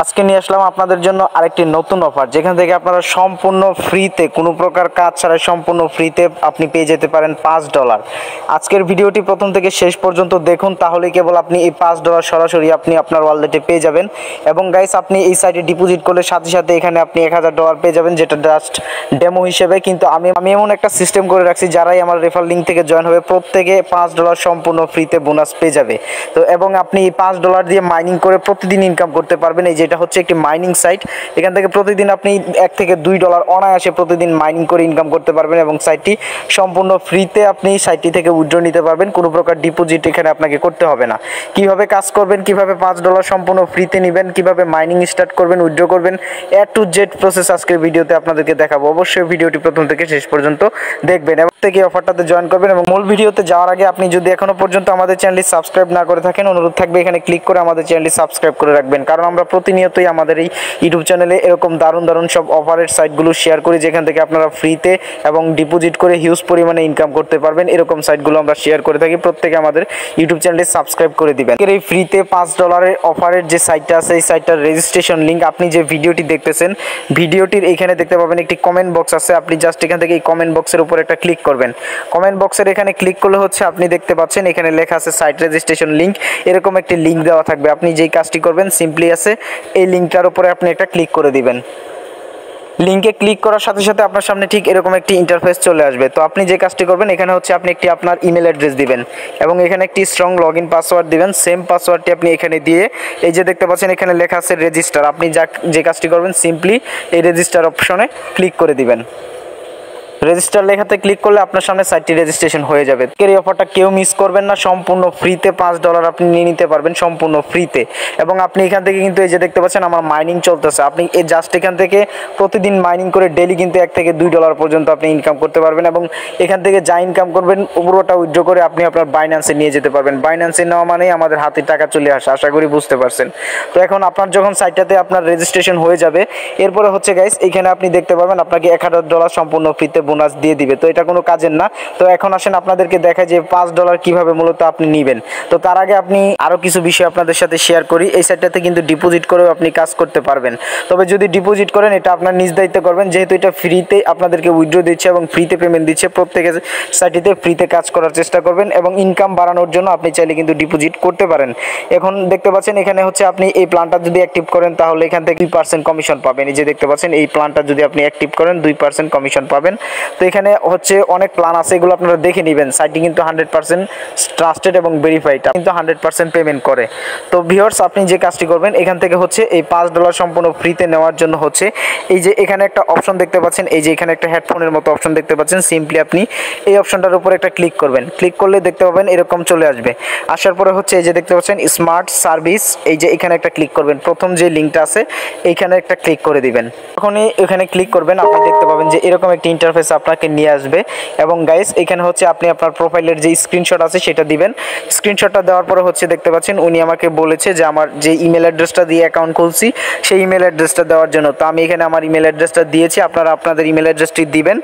আজকে নিয়ে আসলাম আপনাদের জন্য আরেকটি নতুন অফার, যেখান থেকে আপনারা সম্পূর্ণ ফ্রিতে, কোনো প্রকার কাজ ছাড়াই সম্পূর্ণ ফ্রিতে আপনি পেয়ে যেতে পারেন $5। আজকের ভিডিওটি প্রথম থেকে শেষ পর্যন্ত দেখুন, তাহলেই কেবল আপনি এই $5 সরাসরি আপনি আপনার ওয়ালেটে পেয়ে যাবেন। এবং গাইস, আপনি এই সাইটে ডিপোজিট করলে সাথে সাথে এখানে আপনি $1000 পেয়ে যাবেন, যেটা জাস্ট ডেমো হিসেবে। কিন্তু আমি এমন একটা সিস্টেম করে রাখছি, যারাই আমার রেফার লিঙ্ক থেকে জয়েন হবে প্রত্যেকে $5 সম্পূর্ণ ফ্রিতে বোনাস পেয়ে যাবে। তো এবং আপনি এই $5 দিয়ে মাইনিং করে প্রতিদিন ইনকাম করতে পারবেন। এই যেটা হচ্ছে একটি মাইনিং সাইট, এখান থেকে প্রতিদিন আপনি $1 থেকে $2 অনায়াসে প্রতিদিন মাইনিং করে ইনকাম করতে পারবেন। এবং সাইটটি সম্পূর্ণ ফ্রিতে আপনি সাইটটি থেকে উইথড্র নিতে পারবেন, কোনো প্রকার ডিপোজিট এখানে আপনাকে করতে হবে না। কিভাবে কাজ করবেন, কিভাবে $5 সম্পূর্ণ ফ্রিতে নেবেন, কিভাবে মাইনিং স্টার্ট করবেন, উইথড্র করবেন, A to Z প্রসেস আজকের ভিডিওতে আপনাদেরকে দেখাবো। অবশ্যই ভিডিওটি প্রথম থেকে শেষ পর্যন্ত দেখবেন এবং থেকে অফারটাতে জয়েন করবেন। এবং মূল ভিডিওতে যাওয়ার আগে আপনি যদি এখনো পর্যন্ত আমাদের চ্যানেলটি সাবস্ক্রাইব না করে থাকেন, অনুরোধ থাকবে এখানে ক্লিক করে আমাদের চ্যানেলটি সাবস্ক্রাইব করে রাখবেন, কারণ আমরা প্রতিনিয়তই আমাদের এই ইউটিউব চ্যানেলে এরকম দারুণ সব অফারের সাইটগুলো শেয়ার করি, যেখান থেকে আপনারা ফ্রিতে এবং ডিপোজিট করে হিউজ পরিমাণে ইনকাম করতে পারবেন। এরকম সাইটগুলো আমরা শেয়ার করে থাকি। প্রত্যেকে আমাদের ইউটিউব চ্যানেলটি সাবস্ক্রাইব করে দিবেন। এই ফ্রিতে $5 অফারের যে সাইটটা আছে, এই সাইটটার রেজিস্ট্রেশন লিঙ্ক আপনি যে ভিডিওটি দেখতেছেন, ভিডিওটির এইখানে দেখতে পাবেন একটি কমেন্ট বক্স আছে। আপনি জাস্ট এখান থেকে এই কমেন্ট বক্সের উপর একটা ক্লিক করবেন। কমেন্ট বক্সের এখানে ক্লিক করলে হচ্ছে আপনি দেখতে পাচ্ছেন এখানে লেখা আছে সাইট রেজিস্ট্রেশন লিঙ্ক। এরকম একটি লিঙ্ক দেওয়া থাকবে। আপনি যেই কাজটি করবেন, সিম্পলি আছে এই লিঙ্কটার উপরে আপনি একটা ক্লিক করে দিবেন। লিঙ্কে ক্লিক করার সাথে সাথে আপনার সামনে ঠিক এরকম একটি ইন্টারফেস চলে আসবে। তো আপনি যে কাজটি করবেন, এখানে হচ্ছে আপনি একটি আপনার ইমেল অ্যাড্রেস দিবেন এবং এখানে একটি স্ট্রং লগইন পাসওয়ার্ড দিবেন। সেম পাসওয়ার্ডটি আপনি এখানে দিয়ে এই যে দেখতে পাচ্ছেন এখানে লেখা আছে রেজিস্টার, আপনি যে কাজটি করবেন সিম্পলি এই রেজিস্টার অপশনে ক্লিক করে দিবেন। রেজিস্টার লেখাতে ক্লিক করলে আপনার সামনে সাইটটি রেজিস্ট্রেশন হয়ে যাবে। এই অফারটা কেউ মিস করবেন না, সম্পূর্ণ ফ্রিতে $5 আপনি নিয়ে নিতে পারবেন সম্পূর্ণ ফ্রিতে। এবং আপনি এখান থেকে কিন্তু এই যে দেখতে পাচ্ছেন আমার মাইনিং চলতেছে, আপনি এই জাস্ট এখান থেকে প্রতিদিন মাইনিং করে ডেলি কিন্তু $1 থেকে $2 পর্যন্ত আপনি ইনকাম করতে পারবেন। এবং এখান থেকে যা ইনকাম করবেন পুরোটা উইথড্র করে আপনি আপনার বাইন্যান্সে নিয়ে যেতে পারবেন। বাইন্যান্সে নেওয়া মানেই আমাদের হাতে টাকা চলে আসে, আশা করি বুঝতে পারছেন। তো এখন আপনার যখন সাইটটাতে আপনার রেজিস্ট্রেশন হয়ে যাবে, এরপরে হচ্ছে গাইস এখানে আপনি দেখতে পাবেন আপনাকে $1000 সম্পূর্ণ ফ্রিতে বোনাস দিয়ে দিবে। তো এটা কোনো কাজের না। তো এখন আসেন আপনাদেরকে দেখাই যে $5 কিভাবে মূলত আপনি নেবেন। তো তার আগে আপনি আরো কিছু বিষয় আপনাদের সাথে শেয়ার করি। এই সাইটটাতে কিন্তু ডিপোজিট করেও আপনি কাজ করতে পারবেন। তবে যদি ডিপোজিট করেন, এটা আপনার নিজ দায়িত্বে করবেন, যেহেতু এটা ফ্রিতে আপনাদেরকে উইথড্র দিচ্ছে এবং ফ্রিতে পেমেন্ট দিচ্ছে। প্রত্যেকের সাইটটিতে ফ্রিতে কাজ করার চেষ্টা করবেন এবং ইনকাম বাড়ানোর জন্য আপনি চাইলে কিন্তু ডিপোজিট করতে পারেন। এখন দেখতে পাচ্ছেন এখানে হচ্ছে আপনি এই প্ল্যানটা যদি অ্যাক্টিভ করেন, তাহলে এখান থেকে 2% কমিশন পাবেন। এই যে দেখতে পাচ্ছেন এই প্ল্যানটা যদি আপনি অ্যাক্টিভ করেন 2% কমিশন পাবেন। তো এখানে হচ্ছে অনেক প্ল্যান আছে, এগুলো আপনারা দেখে নেবেন। সাইটটি কিন্তু 100% ট্রাস্টেড এবং ভেরিফাইড, কিন্তু 100% পেমেন্ট করে। তো ভিউয়ার্স, আপনি যে কাজটি করবেন, এখান থেকে হচ্ছে এই $5 সম্পূর্ণ ফ্রিতে নেওয়ার জন্য হচ্ছে এই যে এখানে একটা অপশন দেখতে পাচ্ছেন, এই যে এখানে একটা হেডফোনের মতো অপশন দেখতে পাচ্ছেন, সিম্পলি আপনি এই অপশনটার উপর একটা ক্লিক করবেন। ক্লিক করলে দেখতে পাবেন এরকম চলে আসবে। আসার পরে হচ্ছে এই যে দেখতে পাচ্ছেন স্মার্ট সার্ভিস, এই যে এখানে একটা ক্লিক করবেন। প্রথম যে লিঙ্কটা আছে এইখানে একটা ক্লিক করে দিবেন। যখনই এখানে ক্লিক করবেন, আপনি দেখতে পাবেন যে এরকম একটি ইন্টারফেস আপনাকে নিয়ে আসবে। এবং গাইস, এখানে হচ্ছে আপনি আপনার প্রোফাইলের যে স্ক্রিনশট আছে সেটা দিবেন। স্ক্রিনশটটা দেওয়ার পরে হচ্ছে দেখতে পাচ্ছেন উনি আমাকে বলেছে যে আমার যে ইমেল অ্যাড্রেসটা দিয়ে অ্যাকাউন্ট খুলছি সেই ইমেল অ্যাড্রেসটা দেওয়ার জন্য। তো আমি এখানে আমার ইমেল অ্যাড্রেসটা দিয়েছি, আপনারা আপনাদের ইমেল অ্যাড্রেসটি দিবেন।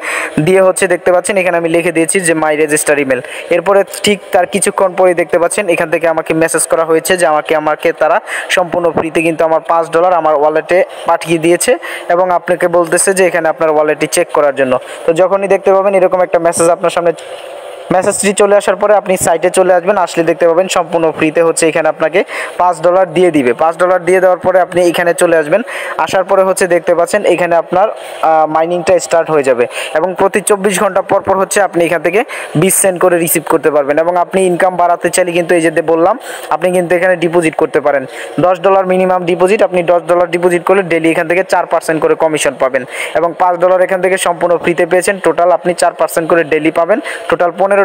দিয়ে হচ্ছে দেখতে পাচ্ছেন এখানে আমি লিখে দিয়েছি যে মাই রেজিস্টার ইমেল। এরপরে ঠিক তার কিছুক্ষণ পরে দেখতে পাচ্ছেন এখান থেকে আমাকে মেসেজ করা হয়েছে যে আমাকে তারা সম্পূর্ণ ফ্রিতে কিন্তু আমার $5 আমার ওয়ালেটে পাঠিয়ে দিয়েছে এবং আপনাকে বলতেছে যে এখানে আপনার ওয়ালেটটি চেক করার জন্য। তো যখনই দেখতে পাবেন এরকম একটা মেসেজ আপনার সামনে, মেসেজটি চলে আসার পরে আপনি সাইটে চলে আসবেন। আসলে দেখতে পাবেন সম্পূর্ণ ফ্রিতে হচ্ছে এখানে আপনাকে $5 দিয়ে দিবে। $5 দিয়ে দেওয়ার পরে আপনি এখানে চলে আসবেন। আসার পরে হচ্ছে দেখতে পাচ্ছেন এখানে আপনার মাইনিংটা স্টার্ট হয়ে যাবে এবং প্রতি 24 ঘন্টা পর পর হচ্ছে আপনি এখান থেকে 20 সেন্ট করে রিসিভ করতে পারবেন। এবং আপনি ইনকাম বাড়াতে চাইলে কিন্তু এই যে বললাম, আপনি কিন্তু এখানে ডিপোজিট করতে পারেন। $10 মিনিমাম ডিপোজিট, আপনি $10 ডিপোজিট করলে ডেলি এখান থেকে 4% করে কমিশন পাবেন। এবং $5 এখান থেকে সম্পূর্ণ ফ্রিতে পেয়েছেন, টোটাল আপনি 4% করে ডেলি পাবেন। টোটাল $15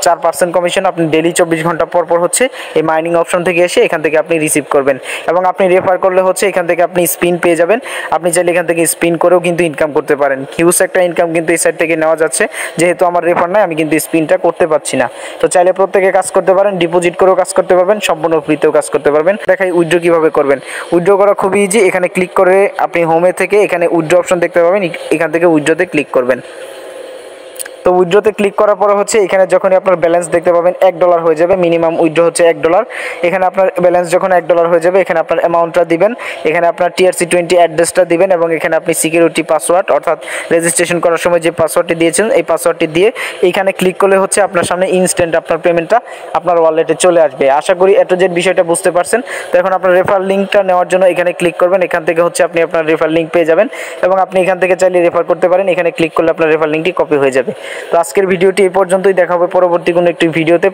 4% কমিশন আপনি ডেলি 24 ঘন্টা পর পর হচ্ছে এই মাইনিং অপশন থেকে এসে এখান থেকে আপনি রিসিভ করবেন। এবং আপনি রেফার করলে হচ্ছে এখান থেকে আপনি স্পিন পেয়ে যাবেন। আপনি চাইলে এখান থেকে স্পিন করেও কিন্তু ইনকাম করতে পারেন। হিউজ একটা ইনকাম কিন্তু এই সাইট থেকে নেওয়া যাচ্ছে। যেহেতু আমার রেফার নাই, আমি কিন্তু স্পিনটা করতে পারছি না। তো চাইলে প্রত্যেকে কাজ করতে পারেন, ডিপোজিট করেও কাজ করতে পারবেন, সম্পূর্ণ ফ্রিতেও কাজ করতে পারবেন। দেখাই উইথড্র কিভাবে করবেন। উইথড্র করা খুবই ইজি। এখানে ক্লিক করে আপনি হোমে থেকে এখানে উইথড্র অপশন দেখতে পাবেন, এখান থেকে উইথড্রতে ক্লিক করবেন। তো উইথড্রোতে ক্লিক করার পরে হচ্ছে এখানে যখনই আপনার ব্যালেন্স দেখতে পাবেন $1 হয়ে যাবে, মিনিমাম উইথড্রো হচ্ছে $1। এখানে আপনার ব্যালেন্স যখন $1 হয়ে যাবে এখানে আপনার অ্যামাউন্টটা দিবেন, এখানে আপনার TRC20 অ্যাড্রেসটা দিবেন এবং এখানে আপনি সিকিউরিটি পাসওয়ার্ড অর্থাৎ রেজিস্ট্রেশন করার সময় যে পাসওয়ার্ডটি দিয়েছেন এই পাসওয়ার্ডটি দিয়ে এইখানে ক্লিক করলে হচ্ছে আপনার সামনে ইনস্ট্যান্ট আপনার পেমেন্টটা আপনার ওয়ালেটে চলে আসবে। আশা করি এ টু জেড বিষয়টা বুঝতে পারছেন। তো এখন আপনার রেফার লিঙ্কটা নেওয়ার জন্য এখানে ক্লিক করবেন, এখান থেকে হচ্ছে আপনি আপনার রেফার লিঙ্ক পেয়ে যাবেন এবং আপনি এখান থেকে চাইলে রেফার করতে পারেন। এখানে ক্লিক করলে আপনার রেফার লিঙ্কটি কপি হয়ে যাবে। তো আজকের ভিডিওটি এই পর্যন্তই, দেখা হবে পরবর্তী কোনো একটি ভিডিওতে।